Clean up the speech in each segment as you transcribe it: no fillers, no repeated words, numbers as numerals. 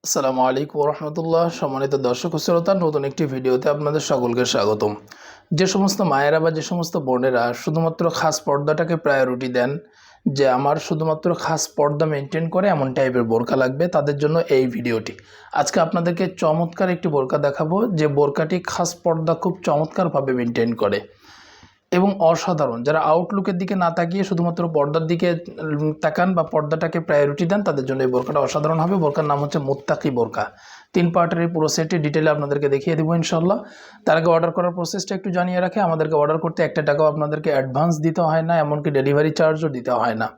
আসসালামু আলাইকুম রহমতুল্লাহ। সম্মানিত দর্শক ও শ্রোতা, নতুন একটি ভিডিওতে আপনাদের সকলকে স্বাগতম। যে সমস্ত মায়েরা বা যে সমস্ত বোনেরা শুধুমাত্র খাস পর্দাটাকে প্রায়োরিটি দেন, যে আমার শুধুমাত্র খাস পর্দা মেনটেন করে এমন টাইপের বোরকা লাগবে, তাদের জন্য এই ভিডিওটি। আজকে আপনাদেরকে চমৎকার একটি বোরকা দেখাবো, যে বোরকাটি খাস পর্দা খুব চমৎকারভাবে মেনটেন করে এবং অসাধারণ। যারা আউটলুকের দিকে না তাকিয়ে শুধুমাত্র পর্দার দিকে তাকান বা পর্দাটাকে প্রায়োরিটি দেন, তাদের জন্য এই বোরকাটা অসাধারণ হবে। বোরকার নাম হচ্ছে মুত্তাকি বোরকা। 3 পার্টের এই পুরো সেটটি ডিটেলে আপনাদেরকে দেখিয়ে দেবো ইনশাল্লাহ। তার আগে অর্ডার করার প্রসেসটা একটু জানিয়ে রাখে, আমাদেরকে অর্ডার করতে 1 টাকাও আপনাদেরকে অ্যাডভান্স দিতে হয় না, এমনকি ডেলিভারি চার্জও দিতে হয় না।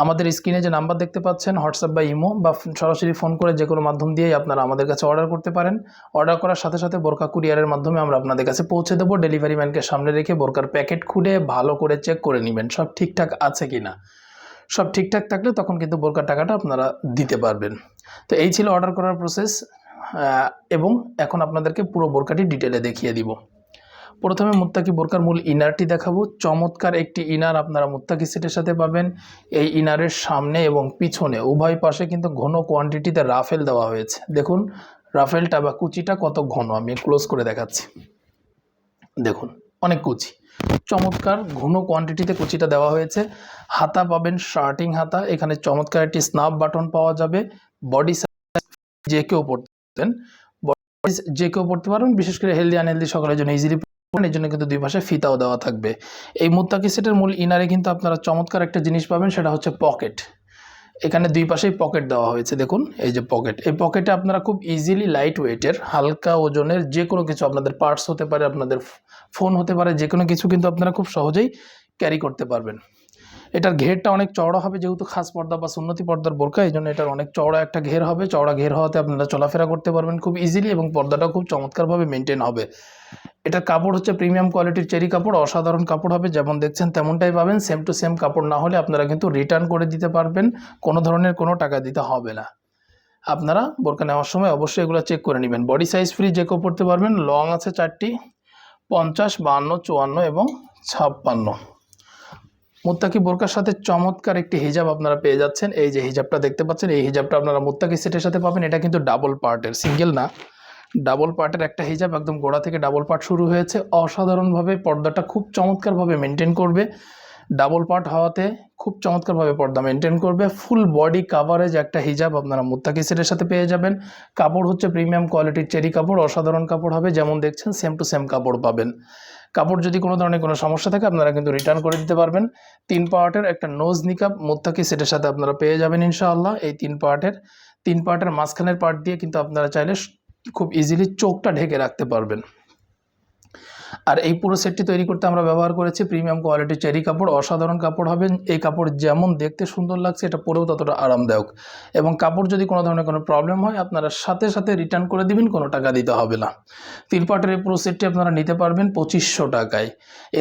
আমাদের স্ক্রিনে যে নাম্বার দেখতে পাচ্ছেন, হোয়াটসঅ্যাপ বা ইমো বা সরাসরি ফোন করে যে কোনো মাধ্যম দিয়েই আপনারা আমাদের কাছে অর্ডার করতে পারেন। অর্ডার করার সাথে সাথে বোরকা কুরিয়ারের মাধ্যমে আমরা আপনাদের কাছে পৌঁছে দেবো। ডেলিভারি ম্যানকে সামনে রেখে বোরকার প্যাকেট খুলে ভালো করে চেক করে নেবেন সব ঠিকঠাক আছে কি না। সব ঠিকঠাক থাকলে তখন কিন্তু বোরকার টাকাটা আপনারা দিতে পারবেন। তো এই ছিল অর্ডার করার প্রসেস, এবং এখন আপনাদেরকে পুরো বোরকাটি ডিটেলে দেখিয়ে দিব। প্রথমে মুত্তাকি বোরকার মূল ইনারটি দেখাবো। চমৎকার একটি ইনার আপনারা মুত্তাকি সেটের সাথে পাবেন। এই ইনারের সামনে এবং পিছনে উভয় পাশে কিন্তু ঘন কোয়ান্টিটিতে রাফেল দেওয়া হয়েছে। দেখুন রাফেলটা বা কুচিটা কত ঘন, আমি ক্লোজ করে দেখাচ্ছি। দেখুন অনেক কুচি, চমৎকার ঘন কোয়ান্টিটিতে কুচিটা দেওয়া হয়েছে। হাতা পাবেন শার্টিং হাতা, এখানে চমৎকার একটি স্ন্যাপ বাটন পাওয়া যাবে। বডি সাইজ যে কেউ পড়তে পারেন, যে কেউ পড়তে পারবেন, বিশেষ করে হেলদি আনহেলদি সকলের জন্য ইজিলি। এর জন্য কিন্তু দুই পাশে ফিতাও দেওয়া থাকবে। এই মুত্তাকি সেটের মূল ইনারে কিন্তু আপনারা চমৎকার একটা জিনিস পাবেন, সেটা হচ্ছে পকেট। এখানে দুই পাশেই পকেট দেওয়া হয়েছে। দেখুন এই যে পকেট, এই পকেটে আপনারা খুব ইজিলি লাইট ওয়েটের হালকা ওজনের যে কোনো কিছু, আপনাদের পার্টস হতে পারে, আপনাদের ফোন হতে পারে, যে কোনো কিছু কিন্তু আপনারা খুব সহজেই ক্যারি করতে পারবেন। এটার ঘেরটা অনেক চওড়া হবে, যেহেতু খাস পর্দা বা সুন্নতি পর্দার বোরকা, এই জন্য এটার অনেক চওড়া একটা ঘের হবে। চওড়া ঘের হওয়াতে আপনারা চলাফেরা করতে পারবেন খুব ইজিলি এবং পর্দাটাও খুব চমৎকারভাবে মেনটেন হবে। এটার কাপড় হচ্ছে প্রিমিয়াম কোয়ালিটির চেরি কাপড়, অসাধারণ কাপড় হবে। যেমন দেখছেন তেমনটাই পাবেন, সেম টু সেম কাপড় না হলে আপনারা কিন্তু রিটার্ন করে দিতে পারবেন, কোনো ধরনের কোনো টাকা দিতে হবে না। আপনারা বোরকা নেওয়ার সময় অবশ্যই এগুলো চেক করে নেবেন। বডি সাইজ ফ্রি যে কেউ পড়তে পারবেন। লং আছে 4টি, 50, 52, 54 এবং 56। মুত্তাকি বোরকার সাথে চমৎকার একটি হিজাব আপনারা পেয়ে যাচ্ছেন। এই যে হিজাবটা দেখতে পাচ্ছেন, এই হিজাবটা আপনারা মুত্তাকি সেটের সাথে পাবেন। এটা কিন্তু ডাবল পার্টের, সিঙ্গেল না, ডাবল পার্টের একটা হিজাব। একদম গোড়া থেকে ডাবল পার্ট শুরু হয়েছে। অসাধারণভাবে পর্দাটা খুব চমৎকারভাবে মেনটেন করবে। ডাবল পার্ট হওয়াতে খুব চমৎকারভাবে পর্দা মেনটেন করবে। ফুল বডি কাভারেজ একটা হিজাব আপনারা মুত্তাকি সেটের সাথে পেয়ে যাবেন। কাপড় হচ্ছে প্রিমিয়াম কোয়ালিটির চেরি কাপড়, অসাধারণ কাপড় হবে। যেমন দেখছেন সেম টু সেম কাপড় পাবেন। কাপড় যদি কোনো ধরনের কোনো সমস্যা থাকে আপনারা কিন্তু রিটার্ন করে দিতে পারবেন। 3 পার্টের একটা নোজ নিকাব মুত্তাকি সেটের সাথে আপনারা পেয়ে যাবেন ইনশাআল্লাহ। এই 3 পার্টের মাঝখানের পার্ট দিয়ে কিন্তু আপনারা চাইলে খুব ইজিলি চোখটা ঢেকে রাখতে পারবেন। আর এই পুরো সেটটি তৈরি করতে আমরা ব্যবহার করেছি প্রিমিয়াম কোয়ালিটির চেরি কাপড়, অসাধারণ কাপড় হবে। এই কাপড় যেমন দেখতে সুন্দর লাগছে, এটা পরেও ততটা আরামদায়ক। এবং কাপড় যদি কোনো ধরনের কোনো প্রবলেম হয় আপনারা সাথে সাথে রিটার্ন করে দিবেন, কোনো টাকা দিতে হবে না। 3 পার্টের এই পুরো সেটটি আপনারা নিতে পারবেন 2500 টাকায়।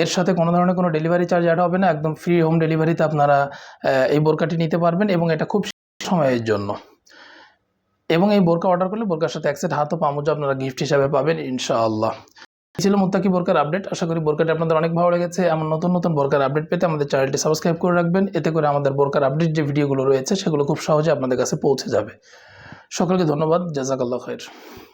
এর সাথে কোনো ধরনের কোনো ডেলিভারি চার্জ অ্যাড হবে না, একদম ফ্রি হোম ডেলিভারিতে আপনারা এই বোরকাটি নিতে পারবেন এবং এটা খুব সময়ের জন্য। এবং এই বোরকা অর্ডার করলে বোরকার সাথে 1 সেট হাত ও পামোজা আপনারা গিফট হিসাবে পাবেন ইনশাআল্লাহ। এই ছিল মুত্তাকি বোরকার আপডেট। আশা করি বোরকাটি আপনাদের অনেক ভালো লেগেছে। এমন নতুন নতুন বোরকার আপডেট পেতে আমাদের চ্যানেলটি সাবস্ক্রাইব করে রাখবেন। এতে করে আমাদের বোরকার আপডেট যে ভিডিওগুলো রয়েছে সেগুলো খুব সহজে আপনাদের কাছে পৌঁছে যাবে। সকলকে ধন্যবাদ। জাযাকাল্লাহ খাইর।